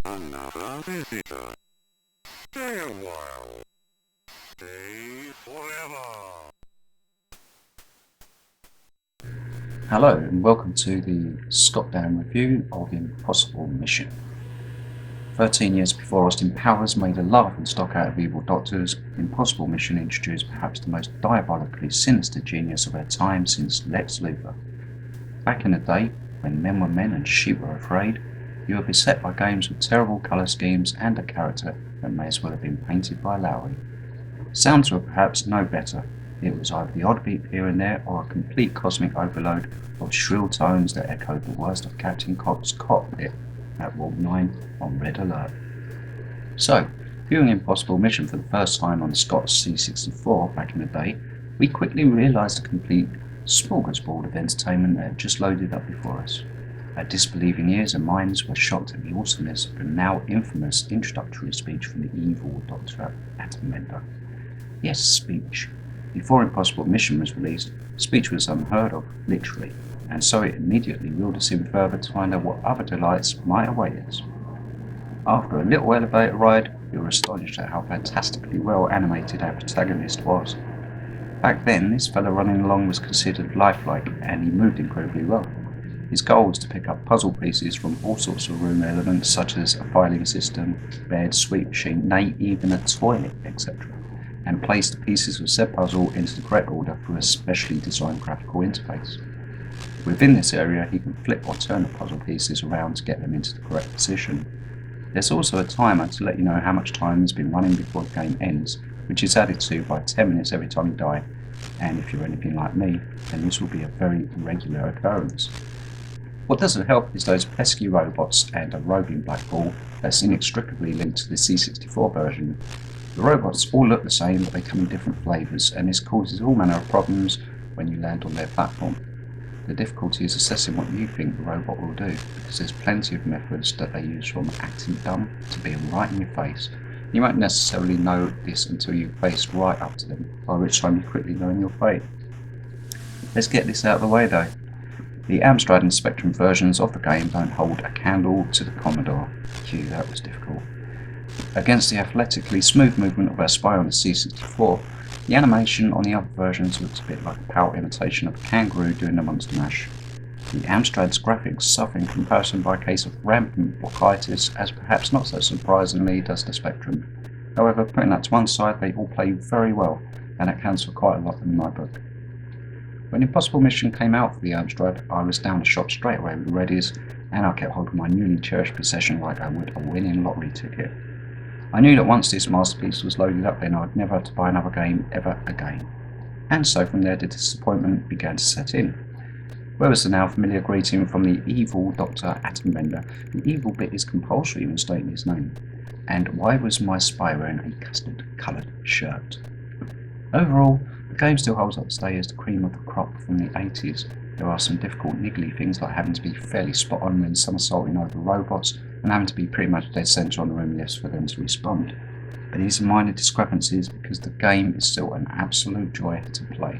Another visitor. Stay a while. Stay forever. Hello and welcome to the Scott Down review of Impossible Mission. 13 years before Austin Powers made a laughing stock out of evil doctors, Impossible Mission introduced perhaps the most diabolically sinister genius of our time since Lex Luthor. Back in the day, when men were men and sheep were afraid, you were beset by games with terrible colour schemes and a character that may as well have been painted by Lowry. Sounds were perhaps no better. It was either the odd beat here and there or a complete cosmic overload of shrill tones that echoed the worst of Captain Cox's cockpit at Warp 9 on Red Alert. So, viewing Impossible Mission for the first time on the Scott's C64 back in the day, we quickly realised a complete smorgasbord of entertainment that had just loaded up before us. Our disbelieving ears and minds were shocked at the awesomeness of the now infamous introductory speech from the evil Dr. Atombender. Yes, speech. Before Impossible Mission was released, speech was unheard of, literally, and so it immediately reeled us in further to find out what other delights might await us. After a little elevator ride, we were astonished at how fantastically well animated our protagonist was. Back then, this fellow running along was considered lifelike, and he moved incredibly well. His goal was to pick up puzzle pieces from all sorts of room elements such as a filing system, bed, sweep machine, nay, even a toilet, etc., and place the pieces of said puzzle into the correct order through a specially designed graphical interface. Within this area, he can flip or turn the puzzle pieces around to get them into the correct position. There's also a timer to let you know how much time has been running before the game ends, which is added to by 10 minutes every time you die, and if you're anything like me, then this will be a very regular occurrence. What doesn't help is those pesky robots and a roving black ball that's inextricably linked to the C64 version. The robots all look the same, but they come in different flavours, and this causes all manner of problems when you land on their platform. The difficulty is assessing what you think the robot will do, because there's plenty of methods that they use, from acting dumb to being right in your face. You won't necessarily know this until you've faced right up to them, by which time you quickly learn your fate. Let's get this out of the way though. The Amstrad and Spectrum versions of the game don't hold a candle to the Commodore. Phew, that was difficult. Against the athletically smooth movement of our spy on the C64, the animation on the other versions looks a bit like a power imitation of a kangaroo doing a monster mash. The Amstrad's graphics suffer in comparison by a case of rampant blockitis, as perhaps not so surprisingly does the Spectrum. However, putting that to one side, they all play very well, and that counts for quite a lot in my book. When Impossible Mission came out for the Amstrad, I was down the shop straight away with the readies, and I kept hold of my newly cherished possession like I would a winning lottery ticket. I knew that once this masterpiece was loaded up, then I'd never have to buy another game ever again. And so from there the disappointment began to set in. Where was the now familiar greeting from the evil Dr. Atombender? The evil bit is compulsory when stating his name. And why was my spy wearing a custard-coloured shirt? Overall, the game still holds up to stay as the cream of the crop from the 80s. There are some difficult niggly things like having to be fairly spot on when somersaulting over robots and having to be pretty much dead centre on the room lifts for them to respond. But these are minor discrepancies because the game is still an absolute joy to play.